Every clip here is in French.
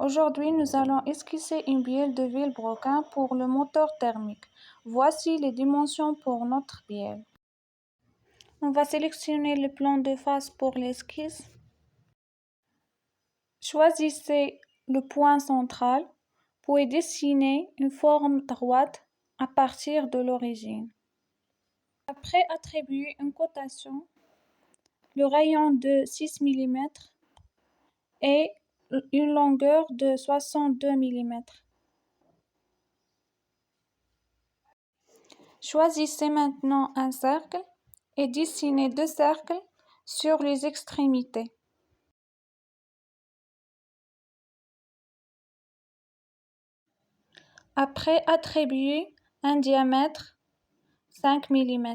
Aujourd'hui, nous allons esquisser une bielle de Villebrequin pour le moteur thermique. Voici les dimensions pour notre bielle. On va sélectionner le plan de face pour l'esquisse. Choisissez le point central, puis dessiner une forme droite à partir de l'origine. Après, attribuez une cotation, le rayon de 6 mm et une longueur de 62 mm. Choisissez maintenant un cercle et dessinez 2 cercles sur les extrémités. Après, attribuez un diamètre 5 mm.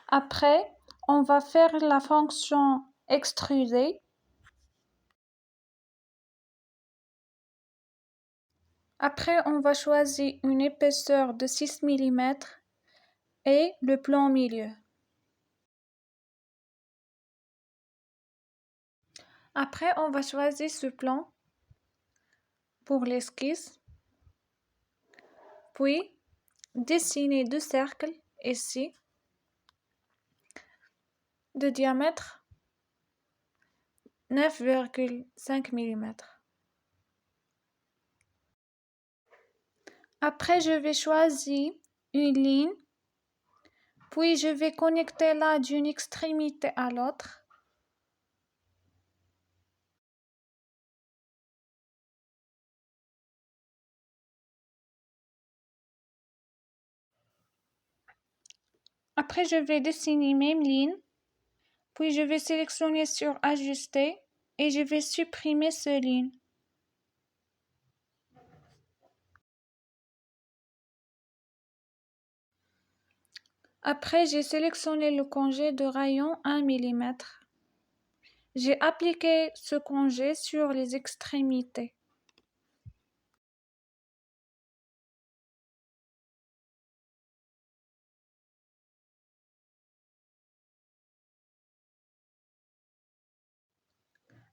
Après, on va faire la fonction extruder. Après, on va choisir une épaisseur de 6 mm et le plan milieu. Après, on va choisir ce plan pour l'esquisse. Puis, dessiner 2 cercles ici de diamètre 9,5 mm. Après, je vais choisir une ligne, puis je vais connecter là d'une extrémité à l'autre. Après, je vais dessiner même ligne, puis je vais sélectionner sur Ajuster et je vais supprimer cette ligne. Après, j'ai sélectionné le congé de rayon 1 mm. J'ai appliqué ce congé sur les extrémités.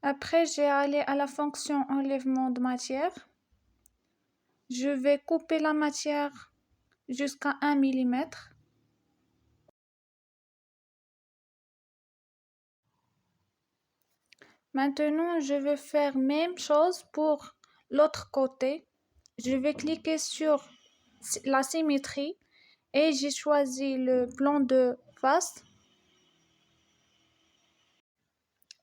Après, j'ai allé à la fonction enlèvement de matière. Je vais couper la matière jusqu'à 1 mm. Maintenant, je vais faire même chose pour l'autre côté. Je vais cliquer sur la symétrie et j'ai choisi le plan de face.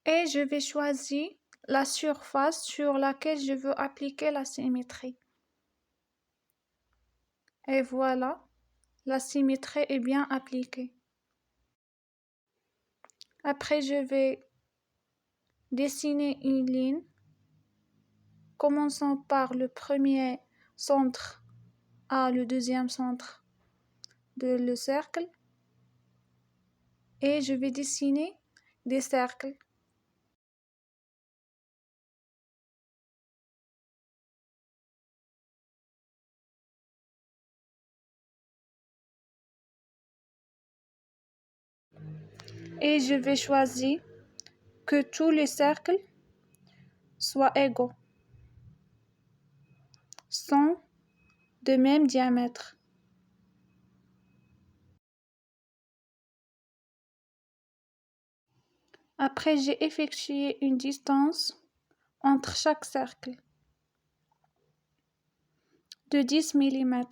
Et je vais choisir la surface sur laquelle je veux appliquer la symétrie. Et voilà, la symétrie est bien appliquée. Après, je vais dessiner une ligne, commençant par le premier centre à le deuxième centre de le cercle. Et je vais dessiner des cercles. Et je vais choisir que tous les cercles soient égaux, sont de même diamètre. Après, j'ai effectué une distance entre chaque cercle de 10 mm.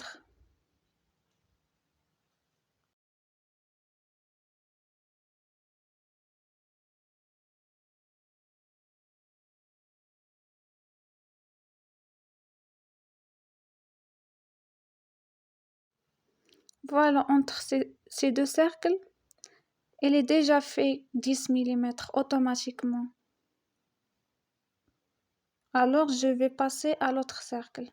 Voilà, entre ces 2 cercles, il est déjà fait 10 mm automatiquement. Alors, je vais passer à l'autre cercle.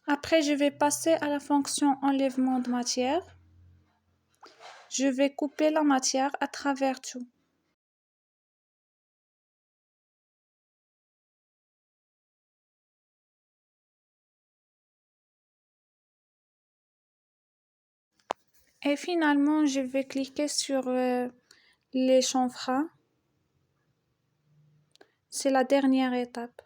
Après, je vais passer à la fonction enlèvement de matière. Je vais couper la matière à travers tout. Et finalement, je vais cliquer sur les chanfreins. C'est la dernière étape.